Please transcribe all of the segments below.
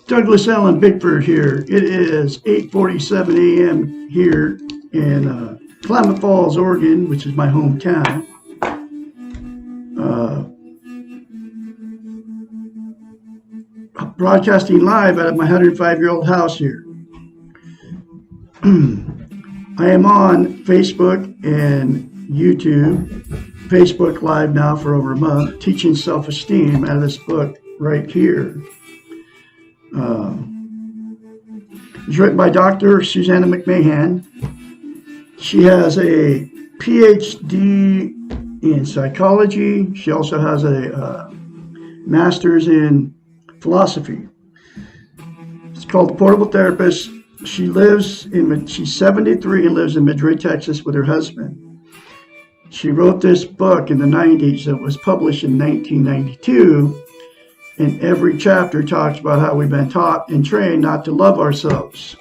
Douglas Allen Bickford here. It is 8:47 a.m. here in Klamath Falls, Oregon, which is my hometown. Broadcasting live out of my 105-year-old house here. I am on Facebook and YouTube. Facebook Live now for over a month, teaching self-esteem out of this book right here. It's written by Dr. Susanna McMahon. She has a PhD in psychology. She also has a master's in philosophy. It's called The Portable Therapist. She's 73 and lives in Madrid, Texas with her husband. She wrote this book in the 90s that was published in 1992. And every chapter talks about how we've been taught and trained not to love ourselves,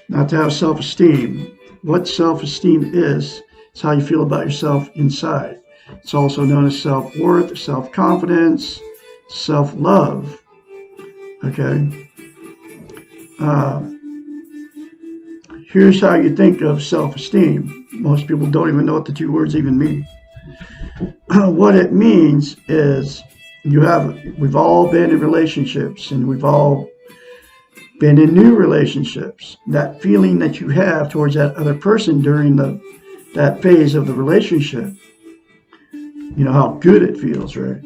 not to have self-esteem. What self-esteem is, it's how you feel about yourself inside. It's also known as self-worth, self-confidence, self-love. Okay? Here's how you think of self-esteem. Most people don't even know what the two words even mean. What it means is we've all been in relationships, and we've all been in new relationships. That feeling that you have towards that other person during that phase of the relationship, you know how good it feels, right?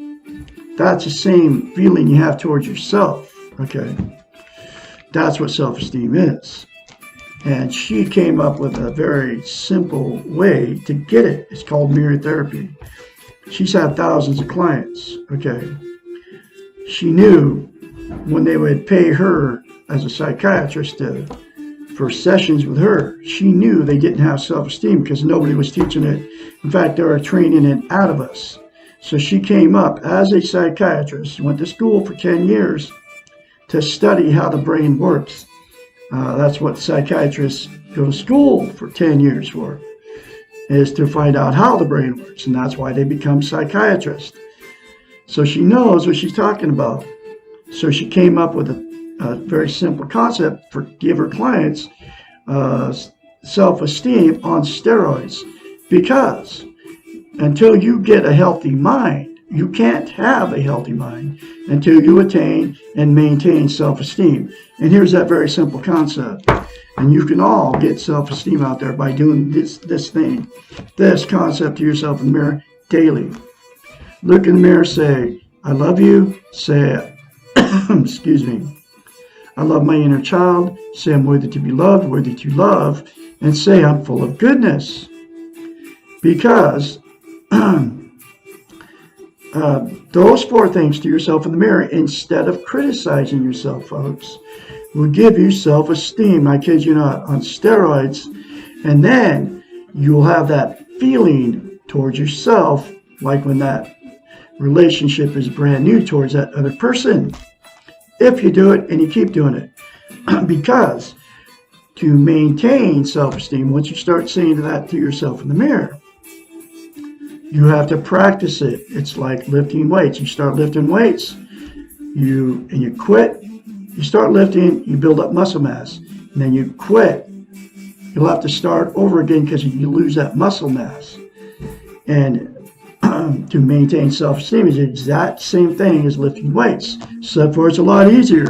That's the same feeling you have towards yourself, okay? That's what self-esteem is. And she came up with a very simple way to get it. It's called mirror therapy. She's had thousands of clients, okay? She knew when they would pay her as a psychiatrist for sessions with her, she knew they didn't have self-esteem because nobody was teaching it. In fact, they were training it out of us. So she came up as a psychiatrist, went to school for 10 years to study how the brain works. That's what psychiatrists go to school for 10 years for, is to find out how the brain works, and that's why they become psychiatrists. So she knows what she's talking about. So she came up with a very simple concept for give her clients self-esteem on steroids, because until you get a healthy mind, you can't have a healthy mind until you attain and maintain self-esteem. And here's that very simple concept. And you can all get self-esteem out there by doing this concept to yourself in the mirror daily. Look in the mirror, say, I love you. Say, excuse me, I love my inner child. Say, I'm worthy to be loved, worthy to love. And say, I'm full of goodness. Because those four things to yourself in the mirror, instead of criticizing yourself, folks, will give you self-esteem, I kid you not, on steroids. And then you'll have that feeling towards yourself like when that relationship is brand new towards that other person. If you do it and you keep doing it. Because to maintain self-esteem, once you start saying that to yourself in the mirror, you have to practice it. It's like lifting weights. You start lifting weights, you quit. You start lifting, you build up muscle mass, and then you quit. You'll have to start over again because you lose that muscle mass. And to maintain self-esteem is the exact same thing as lifting weights, except for it's a lot easier.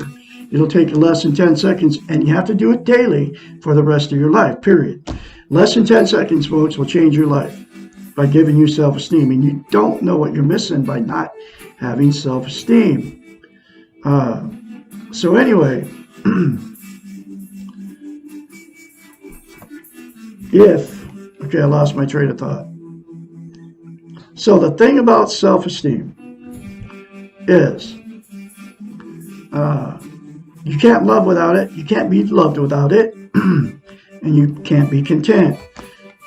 It'll take you less than 10 seconds, and you have to do it daily for the rest of your life, period. Less than 10 seconds, folks, will change your life by giving you self-esteem. And you don't know what you're missing by not having self-esteem. So anyway, okay, I lost my train of thought. So the thing about self-esteem is you can't love without it. You can't be loved without it. And you can't be content.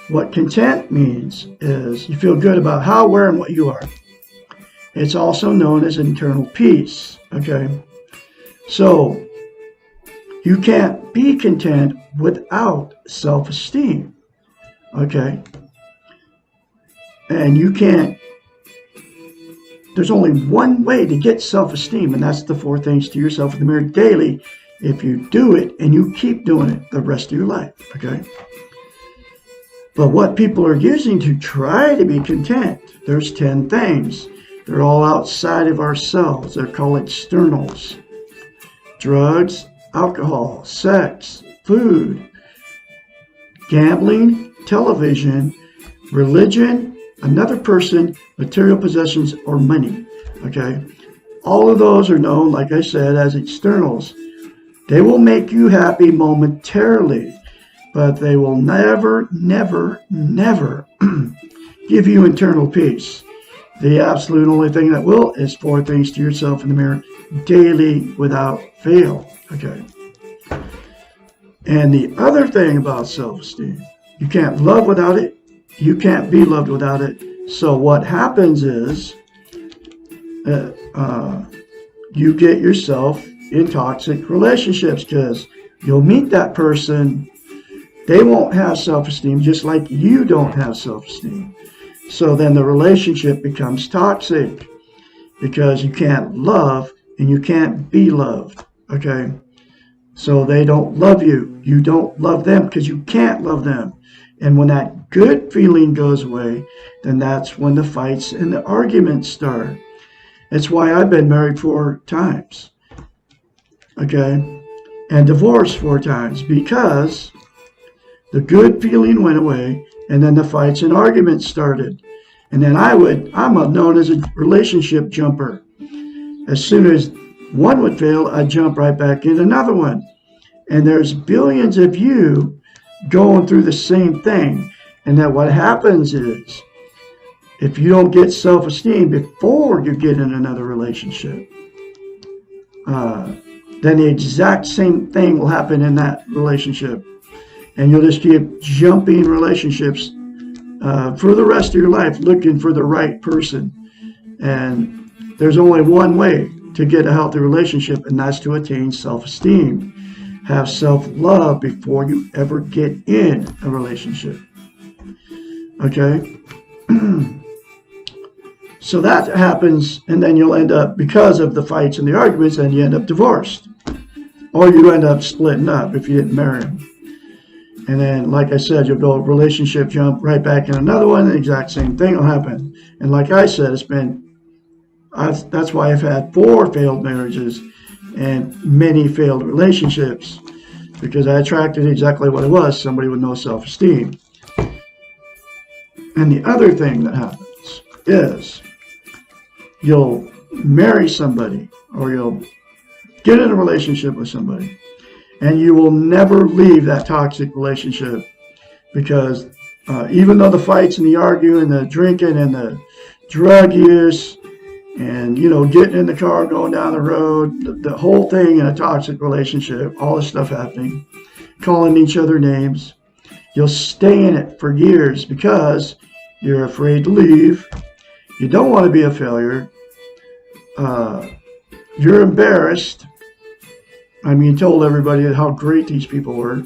What content means is you feel good about how, where, and what you are. It's also known as internal peace. Okay? So you can't be content without self-esteem. Okay? And you can't, there's only one way to get self-esteem, and that's the 4 things to yourself in the mirror daily. If you do it and you keep doing it the rest of your life. Okay? But what people are using to try to be content, there's 10 things. They're all outside of ourselves. They're called externals. Drugs, alcohol, sex, food, gambling, television, religion, another person, material possessions, or money. Okay? All of those are known, like I said, as externals. They will make you happy momentarily, but they will never, never, never give you internal peace. The absolute only thing that will is 4 things to yourself in the mirror daily without fail. Okay. And the other thing about self-esteem, you can't love without it. You can't be loved without it. So what happens is you get yourself in toxic relationships because you'll meet that person. They won't have self-esteem just like you don't have self-esteem. So then the relationship becomes toxic because you can't love and you can't be loved. Okay? So they don't love you. You don't love them because you can't love them. And when that good feeling goes away, then that's when the fights and the arguments start. That's why I've been married 4 times. Okay? And divorced 4 times because the good feeling went away and then the fights and arguments started. And then I'm known as a relationship jumper. As soon as one would fail, I'd jump right back in another one. And there's billions of you going through the same thing. And then what happens is, if you don't get self-esteem before you get in another relationship, then the exact same thing will happen in that relationship. And you'll just keep jumping relationships for the rest of your life, looking for the right person. And there's only one way to get a healthy relationship, and that's to attain self-esteem. Have self-love before you ever get in a relationship. Okay? So that happens, and then you'll end up, because of the fights and the arguments, and you end up divorced. Or you end up splitting up if you didn't marry him. And then, like I said, you'll go relationship jump right back in another one, the exact same thing will happen. And like I said, that's why I've had 4 failed marriages and many failed relationships, because I attracted exactly what it was, somebody with no self-esteem. And the other thing that happens is you'll marry somebody or you'll get in a relationship with somebody and you will never leave that toxic relationship, because even though the fights and the arguing and the drinking and the drug use and, getting in the car, going down the road, the whole thing in a toxic relationship, all this stuff happening, calling each other names, you'll stay in it for years because you're afraid to leave. You don't want to be a failure. You're embarrassed. You told everybody how great these people were.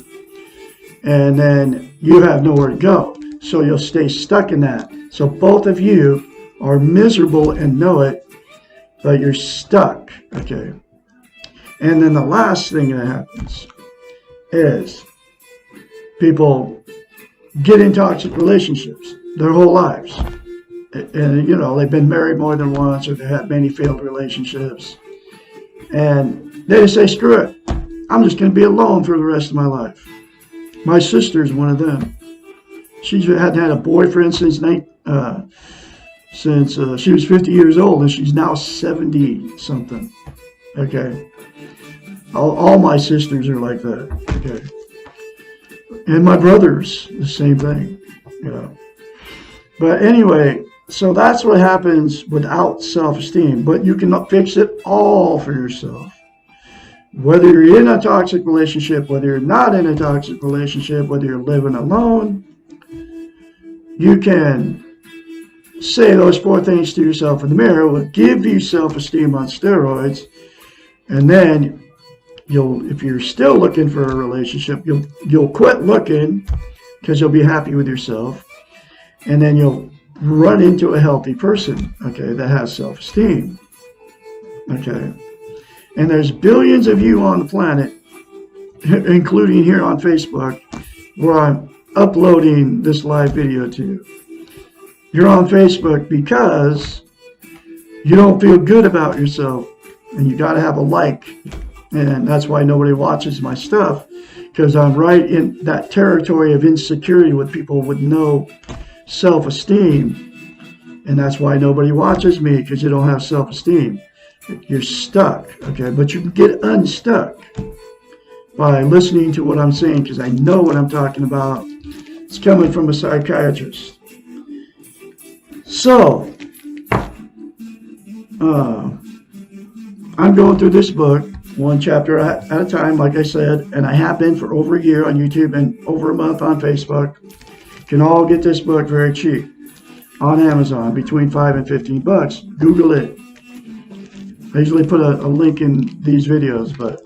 And then you have nowhere to go. So you'll stay stuck in that. So both of you are miserable and know it, but you're stuck. Okay. And then the last thing that happens is people get in toxic relationships their whole lives. And, they've been married more than once, or they had many failed relationships. And they just say, screw it. I'm just going to be alone for the rest of my life. My sister's one of them. She hadn't had a boyfriend since she was 50 years old, and she's now 70-something. Okay. All my sisters are like that. Okay. And my brothers, the same thing. But anyway, So that's what happens without self-esteem. But you can fix it all for yourself. Whether you're in a toxic relationship, whether you're not in a toxic relationship, whether you're living alone, you can say those 4 things to yourself in the mirror. It will give you self-esteem on steroids. And then if you're still looking for a relationship, you'll quit looking because you'll be happy with yourself. And then you'll run into a healthy person, okay, that has self-esteem. Okay. And there's billions of you on the planet, including here on Facebook, where I'm uploading this live video to. You're on Facebook because you don't feel good about yourself, and you got to have a like. And that's why nobody watches my stuff, because I'm right in that territory of insecurity with people with no self-esteem. And that's why nobody watches me, because you don't have self-esteem. You're stuck, okay? But you can get unstuck by listening to what I'm saying, because I know what I'm talking about. It's coming from a psychiatrist. So, I'm going through this book, one chapter at a time, like I said, and I have been for over a year on YouTube and over a month on Facebook. You can all get this book very cheap on Amazon, between $5 and $15. Google it. I usually put a link in these videos, but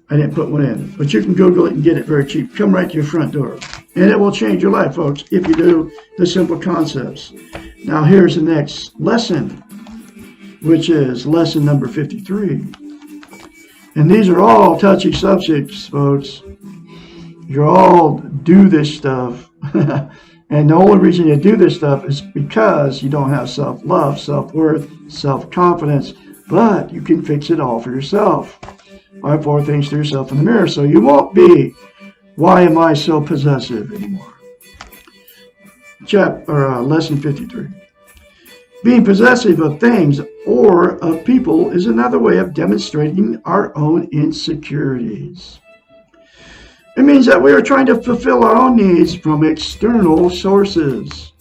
I didn't put one in. But you can Google it and get it very cheap. Come right to your front door. And it will change your life, folks, if you do the simple concepts. Now, here's the next lesson, which is lesson number 53. And these are all touchy subjects, folks. You all do this stuff. And the only reason you do this stuff is because you don't have self-love, self-worth, self-confidence. But you can fix it all for yourself by 4 things to yourself in the mirror. So you won't be, why am I so possessive anymore? Lesson 53. Being possessive of things or of people is another way of demonstrating our own insecurities. It means that we are trying to fulfill our own needs from external sources.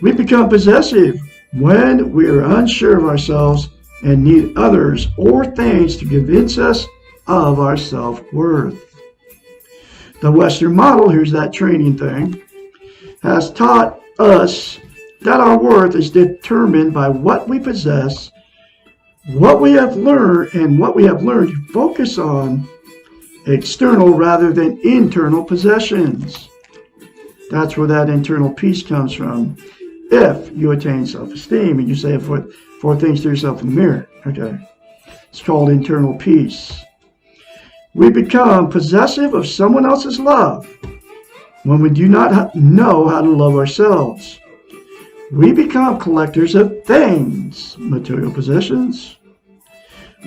We become possessive when we are unsure of ourselves and need others or things to convince us of our self-worth. The Western model, here's that training thing, has taught us that our worth is determined by what we possess, what we have learned, and what we have learned to focus on external rather than internal possessions. That's where that internal peace comes from. If you attain self-esteem and you say 4 things to yourself in the mirror, okay? It's called internal peace. We become possessive of someone else's love when we do not know how to love ourselves. We become collectors of things, material possessions,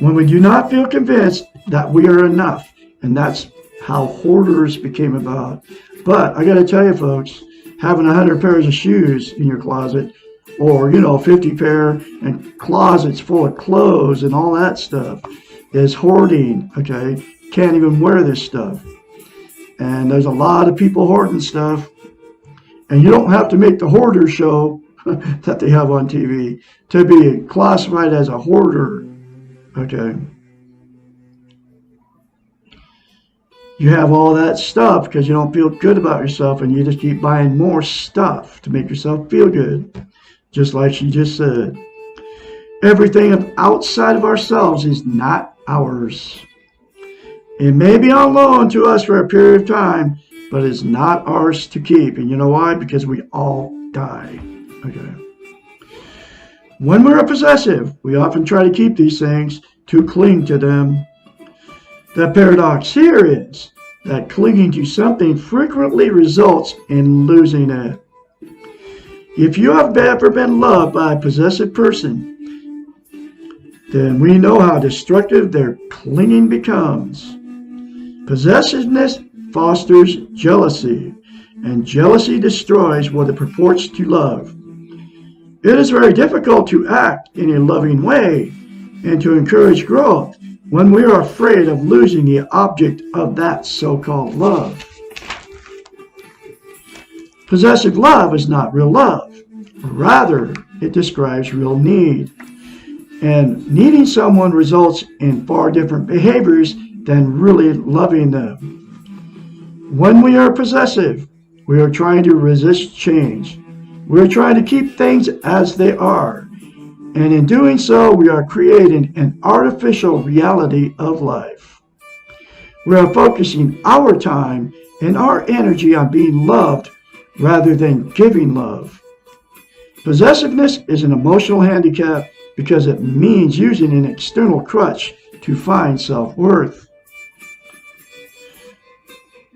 when we do not feel convinced that we are enough. And that's how hoarders became about. But I got to tell you, folks, having 100 pairs of shoes in your closet, or 50 pair and closets full of clothes and all that stuff, is hoarding. Okay, can't even wear this stuff. And there's a lot of people hoarding stuff, and you don't have to make the hoarder show that they have on TV to be classified as a hoarder. Okay. You have all that stuff because you don't feel good about yourself, and you just keep buying more stuff to make yourself feel good. Just like she just said. Everything outside of ourselves is not ours. It may be on loan to us for a period of time, but it's not ours to keep. And you know why? Because we all die. Okay. When we're possessive, we often try to keep these things to cling to them. The paradox here is that clinging to something frequently results in losing it. If you have ever been loved by a possessive person, then we know how destructive their clinging becomes. Possessiveness fosters jealousy, and jealousy destroys what it purports to love. It is very difficult to act in a loving way and to encourage growth when we are afraid of losing the object of that so-called love. Possessive love is not real love. Rather, it describes real need. And needing someone results in far different behaviors than really loving them. When we are possessive, we are trying to resist change. We are trying to keep things as they are. And in doing so, we are creating an artificial reality of life. We are focusing our time and our energy on being loved rather than giving love. Possessiveness is an emotional handicap because it means using an external crutch to find self-worth.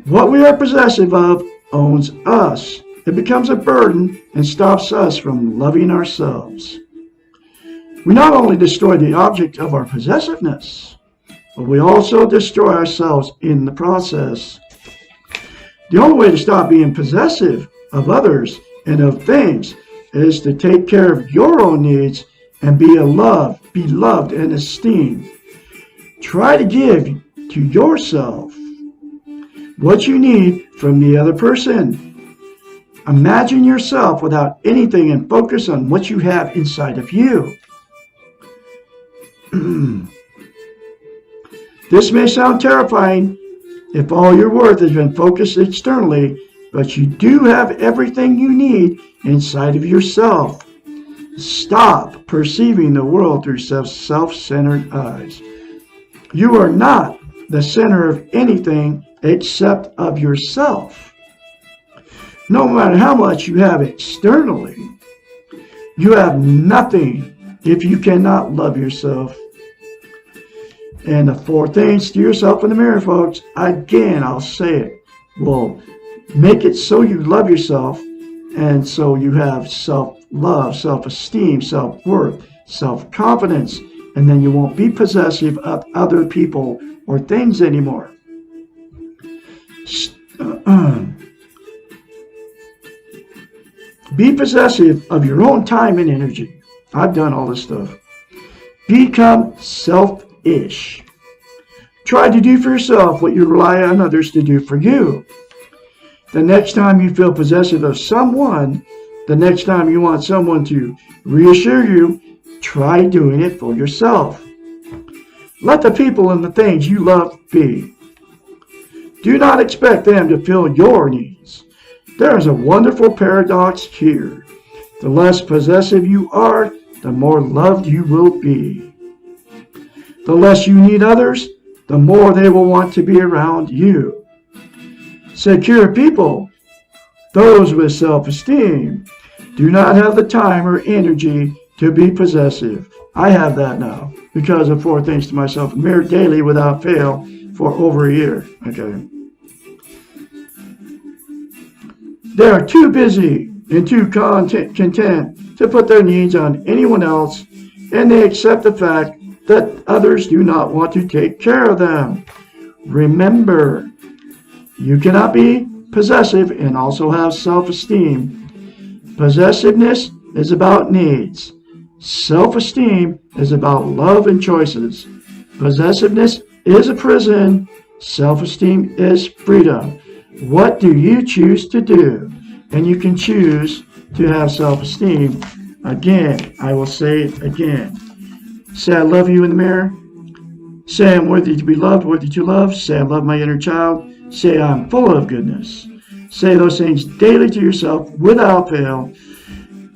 What we are possessive of owns us. It becomes a burden and stops us from loving ourselves. We not only destroy the object of our possessiveness, but we also destroy ourselves in the process. The only way to stop being possessive of others and of things is to take care of your own needs and be loved and esteemed. Try to give to yourself what you need from the other person. Imagine yourself without anything and focus on what you have inside of you. This may sound terrifying if all your worth has been focused externally, but you do have everything you need inside of yourself. Stop perceiving the world through self-centered eyes. You are not the center of anything except of yourself. No matter how much you have externally, you have nothing if you cannot love yourself. And the 4 things to yourself in the mirror, folks, again, I'll say it, will make it so you love yourself, and so you have self-love, self-esteem, self-worth, self-confidence, and then you won't be possessive of other people or things anymore. Be possessive of your own time and energy. I've done all this stuff. Become selfish. Try to do for yourself what you rely on others to do for you. The next time you feel possessive of someone, the next time you want someone to reassure you, try doing it for yourself. Let the people and the things you love be. Do not expect them to fill your needs. There is a wonderful paradox here. The less possessive you are, the more loved you will be. The less you need others, the more they will want to be around you. Secure people, those with self-esteem, do not have the time or energy to be possessive. I have that now because of 4 things to myself in the mirror daily without fail for over a year. Okay. They are too busy and too content to put their needs on anyone else, and they accept the fact that others do not want to take care of them. Remember, you cannot be possessive and also have self-esteem. Possessiveness is about needs. Self-esteem is about love and choices. Possessiveness is a prison. Self-esteem is freedom. What do you choose to do? And you can choose to have self-esteem. Again, I will say it again. Say I love you in the mirror. Say I'm worthy to be loved, worthy to love. Say I love my inner child. Say I'm full of goodness. Say those things daily to yourself without fail,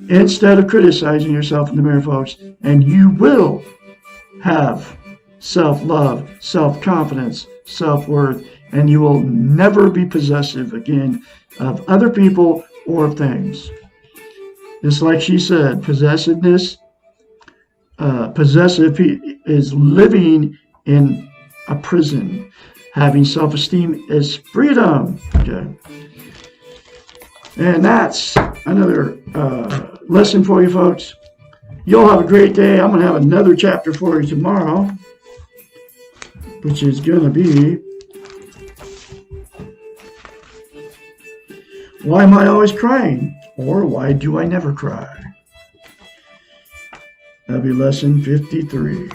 instead of criticizing yourself in the mirror, folks. And you will have self-love, self-confidence, self-worth, and you will never be possessive again of other people or things. Just like she said, possessive is living in a prison. Having self-esteem is freedom. Okay. And that's another lesson for you folks. You'll have a great day. I'm going to have another chapter for you tomorrow, which is going to be, why am I always crying? Or why do I never cry? That'll be lesson 53.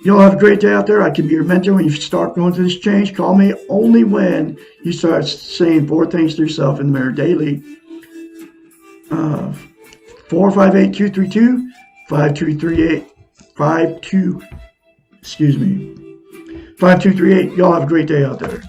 Y'all have a great day out there. I can be your mentor when you start going through this change. Call me only when you start saying 4 things to yourself in the mirror daily. 458-232 5238 52. Excuse me. 5238. Y'all have a great day out there.